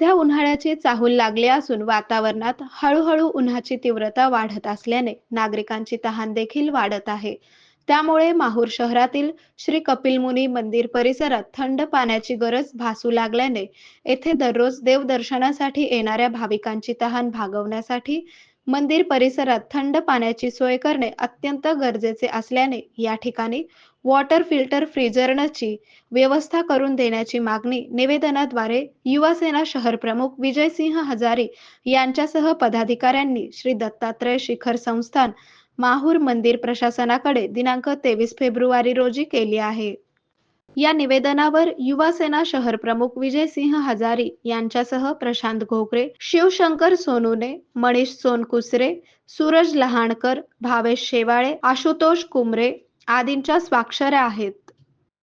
सध्या उन्हाळ्याची चाहूल लागली असून वातावरणात हळूहळू उन्हाची तीव्रता वाढत असल्याने नागरिकांची तहान देखील वाढत आहे. त्यामुळे माहूर शहरातील श्री कपिल मुनी मंदिर परिसरात थंड पाण्याची गरज भासू लागल्याने येथे दररोज देवदर्शनासाठी येणाऱ्या भाविकांची तहान भागवण्यासाठी मंदिर परिसरात थंड पाण्याची सोय करणे अत्यंत गरजेचे असल्याने या ठिकाणी वॉटर फिल्टर फ्रीजरची व्यवस्था करून देण्याची मागणी निवेदनाद्वारे युवासेना शहर प्रमुख विजयसिंह हजारी यांच्यासह पदाधिकाऱ्यांनी श्री दत्तात्रय शिखर संस्थान माहूर मंदिर प्रशासनाकडे दिनांक 23 फेब्रुवारी रोजी केली आहे. या निवेदनावर युवासेना शहर प्रमुख विजयसिंह हजारी यांच्यासह प्रशांत घोगरे, शिवशंकर सोनुने, मनीष सोनकुसरे, सूरज लहाणकर, भावेश शेवाळे, आशुतोष कुमरे आदींच्या स्वाक्षऱ्या आहेत.